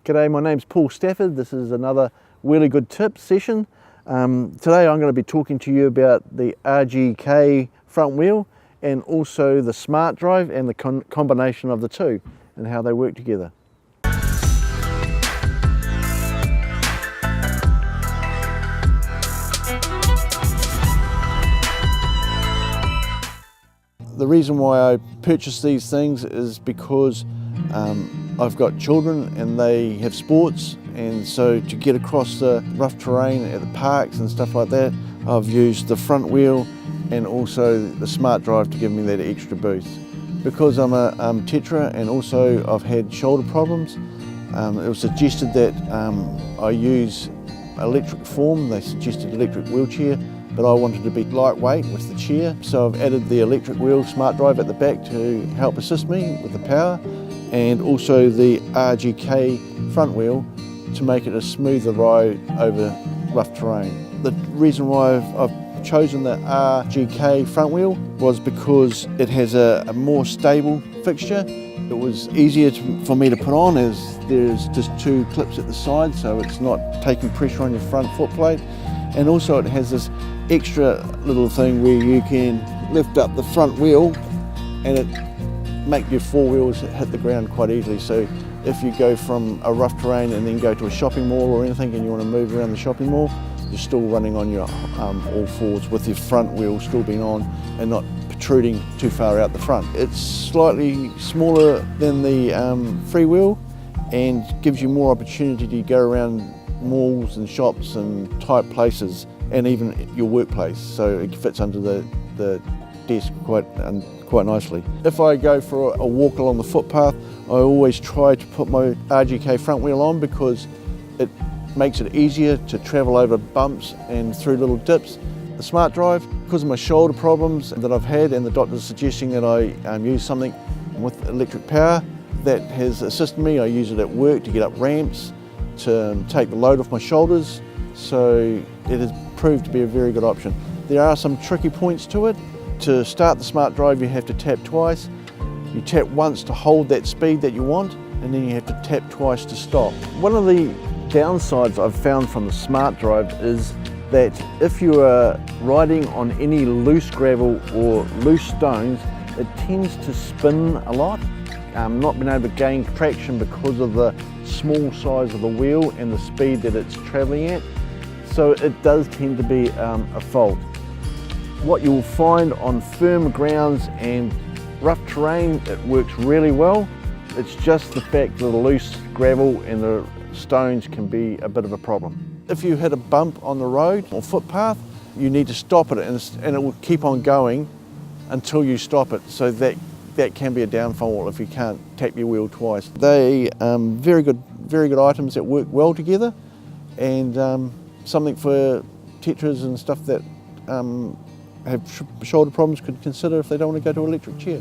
G'day, my name's Paul Stafford. This is another really good tip session. Today I'm going to be talking to you about the RGK Front Wheel and also the Smart Drive and the combination of the two and how they work together. The reason why I purchased these things is because I've got children and they have sports, and so to get across the rough terrain at the parks and stuff like that, I've used the front wheel and also the Smart Drive to give me that extra boost. Because I'm a tetra and also I've had shoulder problems, it was suggested that I use electric form. They suggested electric wheelchair, but I wanted to be lightweight with the chair, so I've added the electric wheel Smart Drive at the back to help assist me with the power, and also the RGK front wheel to make it a smoother ride over rough terrain. The reason why I've chosen the RGK front wheel was because it has a more stable fixture. It was easier for me to put on as there's just two clips at the side, so it's not taking pressure on your front foot plate. And also it has this extra little thing where you can lift up the front wheel and it make your four wheels hit the ground quite easily. So if you go from a rough terrain and then go to a shopping mall or anything and you want to move around the shopping mall, you're still running on your all fours with your front wheel still being on and not protruding too far out the front. It's slightly smaller than the free wheel and gives you more opportunity to go around malls and shops and tight places and even your workplace, so it fits under the desk quite nicely. If I go for a walk along the footpath, I always try to put my RGK front wheel on because it makes it easier to travel over bumps and through little dips. The Smart Drive, because of my shoulder problems that I've had and the doctor's suggesting that I use something with electric power, that has assisted me. I use it at work to get up ramps, to take the load off my shoulders, so it has proved to be a very good option. There are some tricky points to it. To start the Smart Drive, you have to tap twice. You tap once to hold that speed that you want, and then you have to tap twice to stop. One of the downsides I've found from the Smart Drive is that if you are riding on any loose gravel or loose stones, it tends to spin a lot. Not being able to gain traction because of the small size of the wheel and the speed that it's travelling at. So it does tend to be a fault. What you'll find on firm grounds and rough terrain, it works really well. It's just the fact that the loose gravel and the stones can be a bit of a problem. If you hit a bump on the road or footpath, you need to stop it and it will keep on going until you stop it. So that can be a downfall if you can't tap your wheel twice. They very good items that work well together, and something for tetras and stuff that have shoulder problems could consider if they don't want to go to an electric chair.